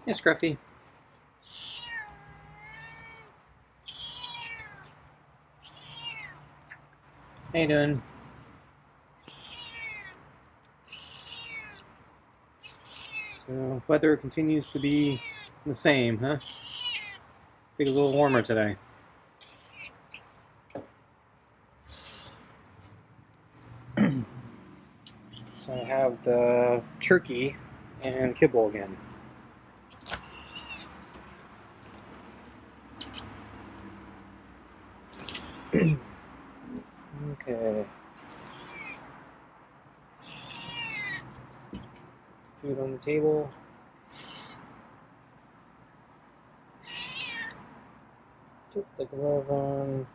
Hey, Scruffy. How you doing? So, weather continues to be the same, huh? I think it's a little warmer today. So I have the turkey and kibble again. Okay. Food on the table. Put the glove on.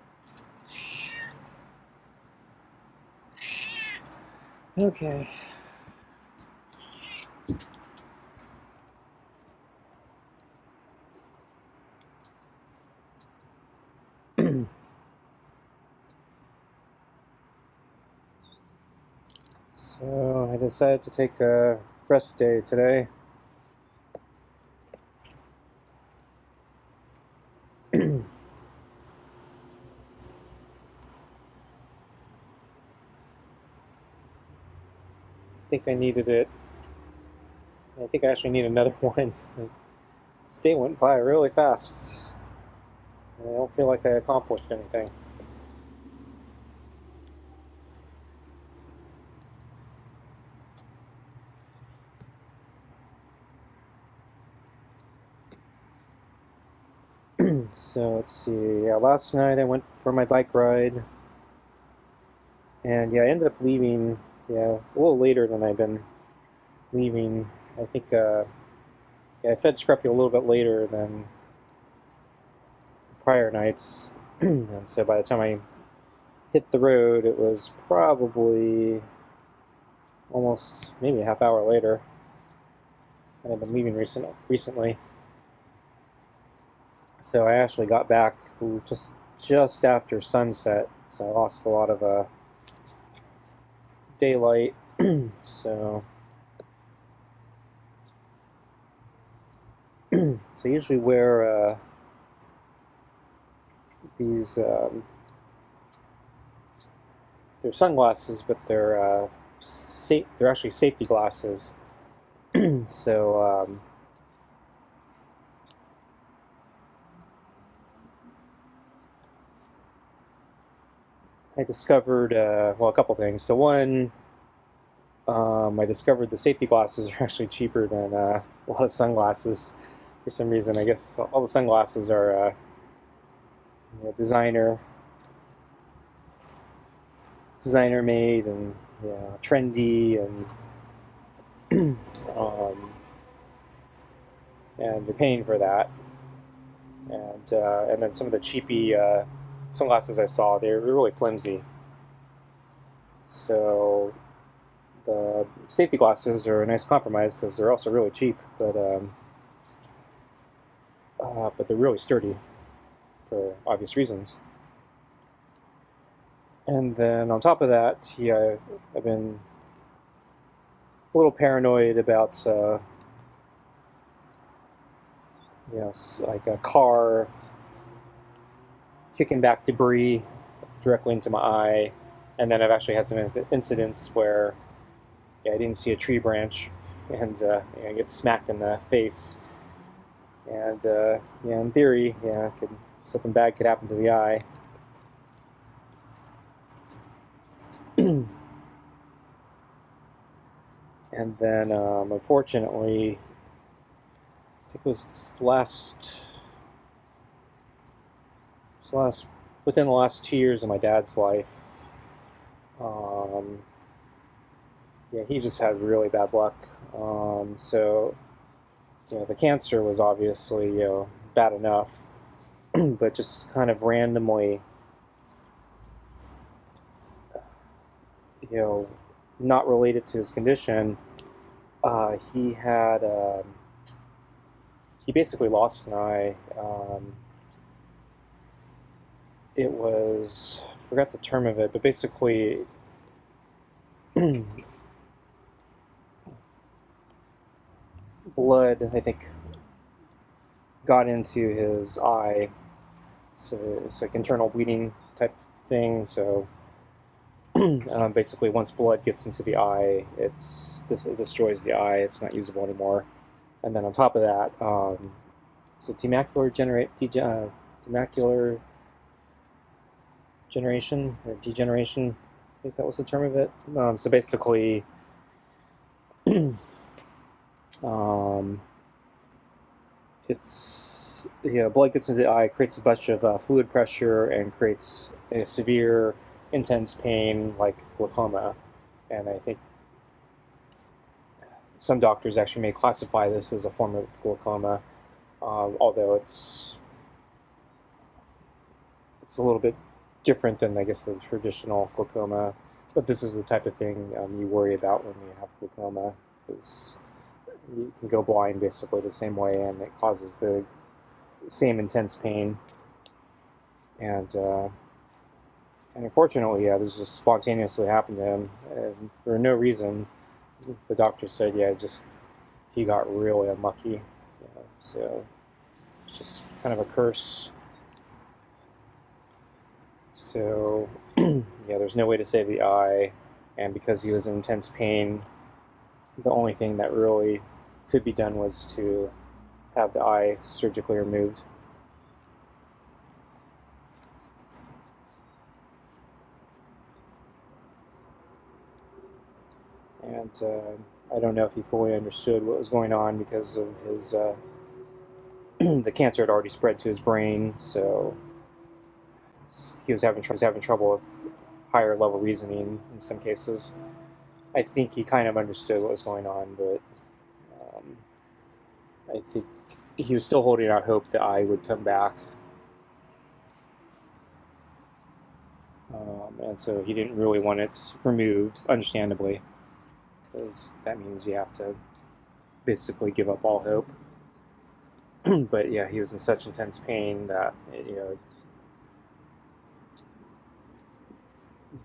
Okay. So I decided to take a rest day today. I think I needed it. I think I actually need another one. This day went by really fast. I don't feel like I accomplished anything. So let's see. Yeah, last night I went for my bike ride, and yeah, I ended up leaving. Yeah, a little later than I've been leaving. I think. Yeah, I fed Scruffy a little bit later than prior nights, and so by the time I hit the road, it was probably almost maybe a half hour later. And I've been leaving recently. So I actually got back just after sunset, so I lost a lot of daylight. So so I usually wear these they're sunglasses, but they're actually safety glasses. So I discovered well, a couple things. So one, I discovered the safety glasses are actually cheaper than a lot of sunglasses for some reason. I guess all the sunglasses are designer made and trendy um, and you're paying for that. And then some of the cheapy sunglasses I saw, they're really flimsy. So the safety glasses are a nice compromise because they're also really cheap, but they're really sturdy for obvious reasons. And then on top of that, yeah, I've been a little paranoid about like a car kicking back debris directly into my eye, and then I've actually had some incidents where I didn't see a tree branch, and I get smacked in the face, and in theory, something bad could happen to the eye. And then, unfortunately, I think it was within the last 2 years of my dad's life. Um, he just had really bad luck. So, the cancer was obviously, bad enough, but just kind of randomly, not related to his condition, he had, he basically lost an eye. It was, I forgot the term of it, but basically, blood, I think, got into his eye. So it's like internal bleeding type thing. So basically, once blood gets into the eye, it destroys the eye. It's not usable anymore. And then on top of that, so demacular generation or degeneration. I think that was the term of it. So basically, it's blood gets into the eye, creates a bunch of fluid pressure, and creates a severe, intense pain like glaucoma. And I think some doctors actually may classify this as a form of glaucoma, although it's a little bit different than, I guess, the traditional glaucoma. But this is the type of thing you worry about when you have glaucoma, because you can go blind basically the same way, and it causes the same intense pain. And unfortunately, yeah, this just spontaneously happened to him, and for no reason. The doctor said, yeah, he got really unlucky. So it's just kind of a curse. So yeah, there's no way to save the eye, and because he was in intense pain, the only thing that really could be done was to have the eye surgically removed. And I don't know if he fully understood what was going on because of his the cancer had already spread to his brain, so he was having trouble with higher level reasoning in some cases. I think he kind of understood what was going on, but I think he was still holding out hope that I would come back. And so he didn't really want it removed, understandably, because that means you have to basically give up all hope. But yeah, he was in such intense pain that,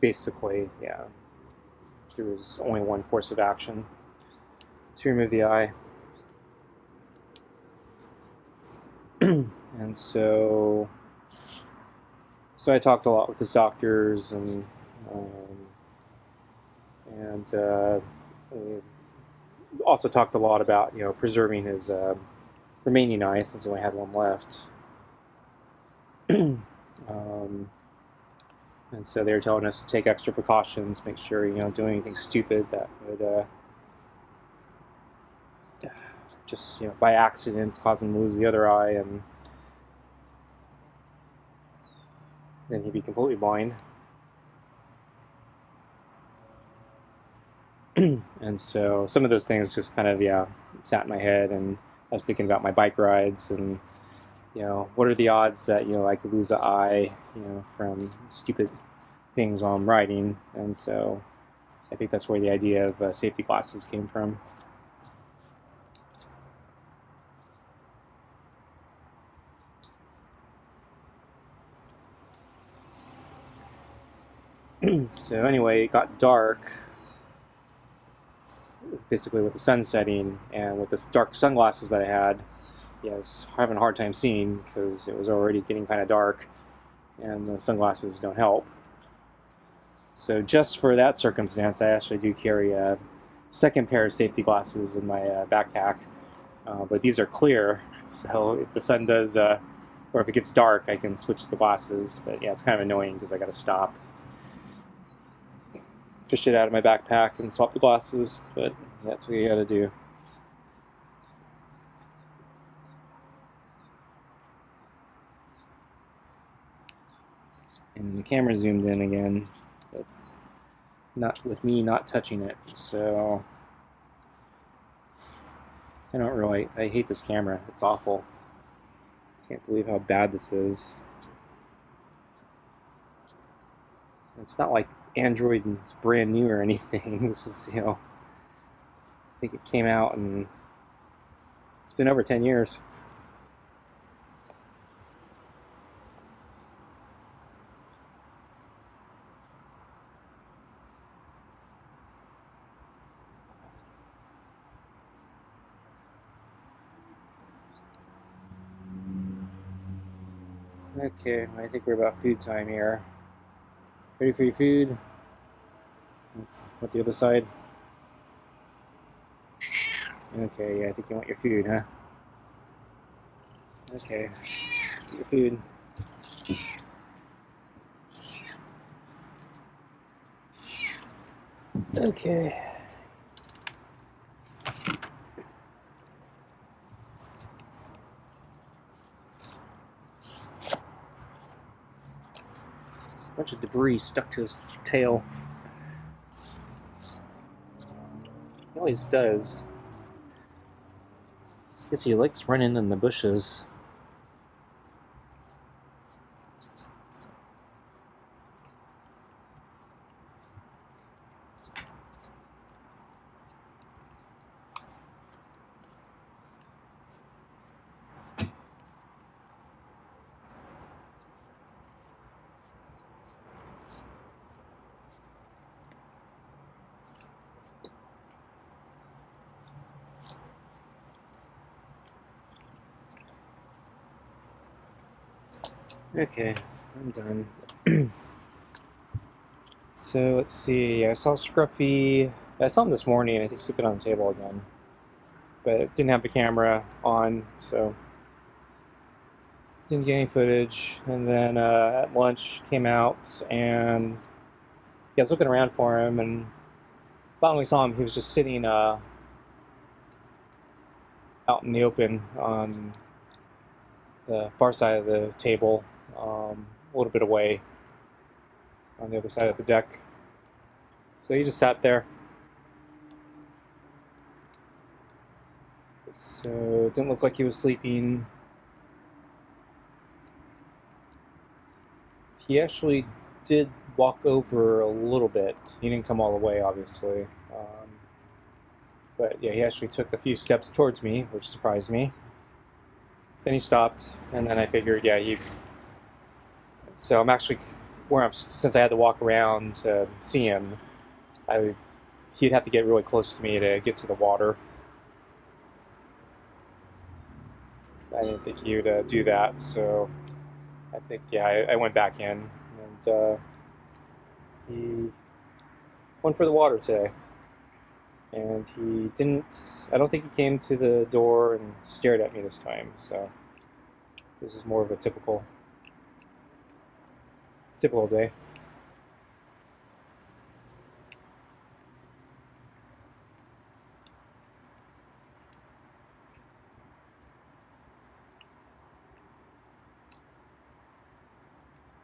basically, yeah, there was only one course of action to remove the eye. And so I talked a lot with his doctors, and we also talked a lot about preserving his remaining eye, since he only had one left. And so they were telling us to take extra precautions, make sure don't do anything stupid that would just by accident cause him to lose the other eye, and then he'd be completely blind. And so some of those things just kind of sat in my head, and I was thinking about my bike rides, and what are the odds that I could lose an eye from stupid things while I'm riding. And so I think that's where the idea of safety glasses came from. So anyway, it got dark, basically with the sun setting, and with the dark sunglasses that I had, I was having a hard time seeing because it was already getting kind of dark, and the sunglasses don't help. So just for that circumstance, I actually do carry a second pair of safety glasses in my backpack, but these are clear, so if the sun does, or if it gets dark, I can switch the glasses. But yeah, it's kind of annoying because I got to stop, fish it out of my backpack, and swap the glasses, but that's what you got to do. And the camera zoomed in again, but not with me not touching it. So I hate this camera. It's awful. Can't believe how bad this is. It's not like Android and it's brand new or anything. This is, I think it came out and it's been over 10 years. Okay, I think we're about food time here. Ready for your food? What's the other side? Okay, yeah, I think you want your food, huh? Okay, get your food. Okay. There's a bunch of debris stuck to his tail. He always does. I guess he likes running in the bushes. Okay, I'm done. So let's see. I saw Scruffy. I saw him this morning. I think sleeping on the table again, but didn't have the camera on, so didn't get any footage. And then at lunch, came out and I was looking around for him, and finally saw him. He was just sitting out in the open on the far side of the table, a little bit away on the other side of the deck. So he just sat there. So it didn't look like he was sleeping. He actually did walk over a little bit. He didn't come all the way, obviously. But yeah, he actually took a few steps towards me, which surprised me. Then he stopped, and then I figured, yeah, So I'm actually since I had to walk around to see him, he'd have to get really close to me to get to the water. I didn't think he would do that, so I think, yeah, I went back in, and he went for the water today. And he didn't, I don't think he came to the door and stared at me this time, so this is more of a typical day.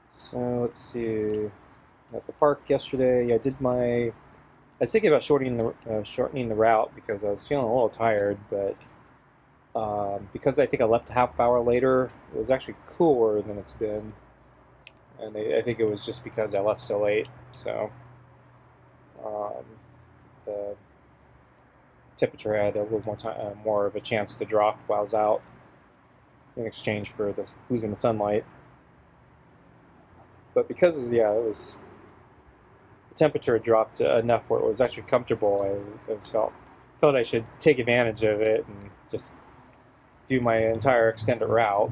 So let's see. At the park yesterday, I was thinking about shortening the route because I was feeling a little tired, but because I think I left a half hour later, it was actually cooler than it's been, and I think it was just because I left so late. So um, the temperature had a little more time, more of a chance to drop while I was out in exchange for losing the sunlight. But because it was the temperature dropped enough where it was actually comfortable, I just felt I should take advantage of it and just do my entire extended route.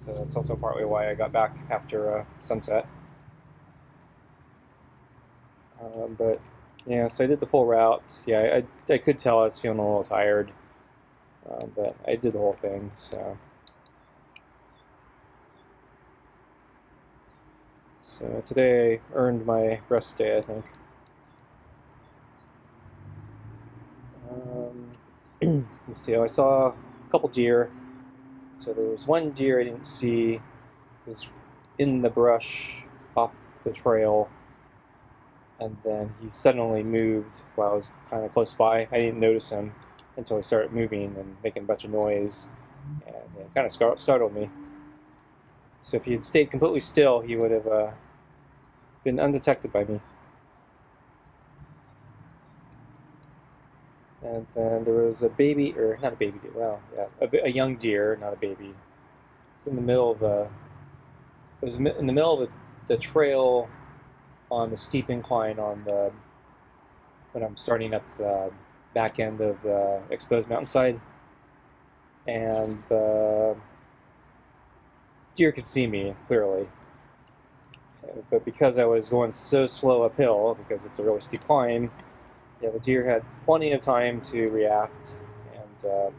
So that's also partly why I got back after sunset. But yeah, so I did the full route. Yeah, I could tell I was feeling a little tired, but I did the whole thing. So today I earned my rest day, I think. Let's see. I saw a couple deer. So there was one deer I didn't see. It was in the brush off the trail, and then he suddenly moved while I was kind of close by. I didn't notice him until he started moving and making a bunch of noise, and it kind of startled me. So if he had stayed completely still, he would have been undetected by me. And then there was a baby, or not a baby deer, well, yeah, a young deer, not a baby. It's in the middle of it was in the middle of the trail on the steep incline when I'm starting at the back end of the exposed mountainside. and the deer could see me clearly. But because I was going so slow uphill, because it's a really steep climb, yeah, the deer had plenty of time to react, and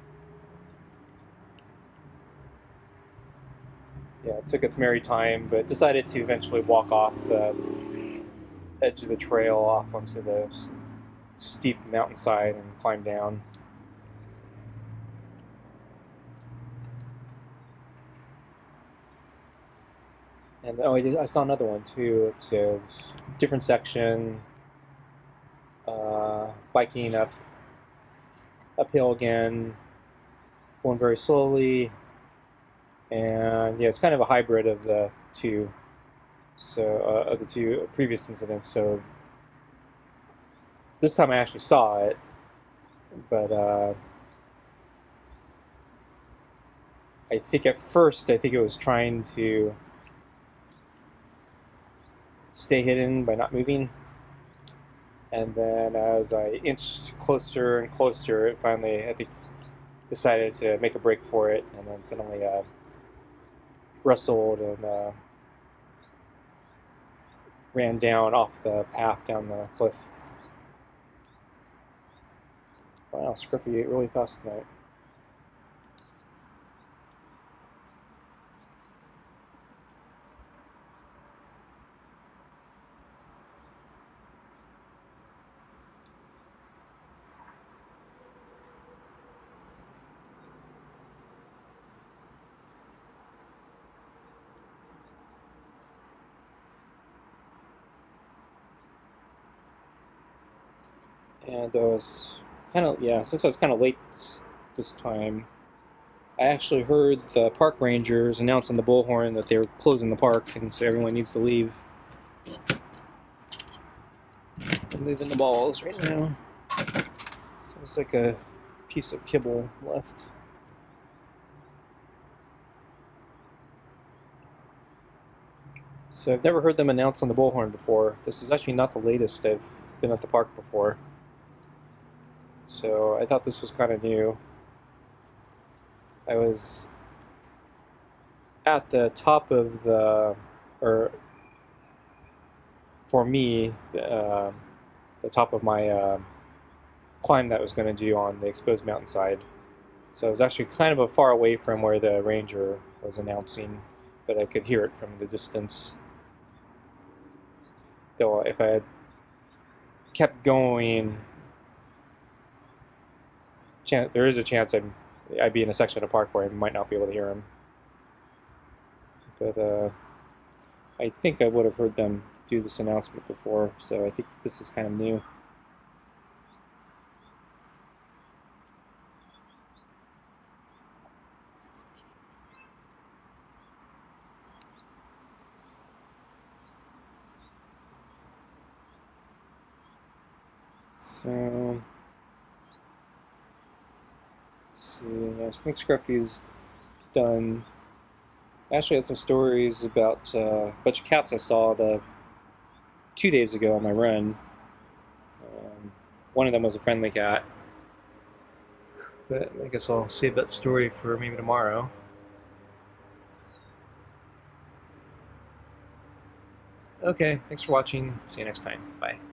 yeah, it took its merry time, but decided to eventually walk off the edge of the trail off onto the steep mountainside and climb down. And oh, I saw another one too. It's a different section, biking uphill again, going very slowly, and yeah, it's kind of a hybrid of the two. So of the two previous incidents. So this time I actually saw it, but I think at first I think it was trying to stay hidden by not moving, and then as I inched closer and closer, it finally I think decided to make a break for it, and then suddenly wrestled and ran down off the path down the cliff. Wow, Scruffy ate really fast tonight. And I was kind of, yeah, since I was kind of late this time, I actually heard the park rangers announce on the bullhorn that they were closing the park, and so everyone needs to leave. I'm moving the balls right now. So there's like a piece of kibble left. So I've never heard them announce on the bullhorn before. This is actually not the latest I've been at the park before. So I thought this was kind of new. I was at the top of or for me, the top of my climb that I was going to do on the exposed mountainside. So I was actually kind of far away from where the ranger was announcing, but I could hear it from the distance. Though if I had kept going, there is a chance I'd be in a section of the park where I might not be able to hear him. But I think I would have heard them do this announcement before, so I think this is kind of new. So, let's see, I think Scruffy's done. I actually had some stories about a bunch of cats I saw 2 days ago on my run. One of them was a friendly cat, but I guess I'll save that story for maybe tomorrow. Okay, thanks for watching. See you next time. Bye.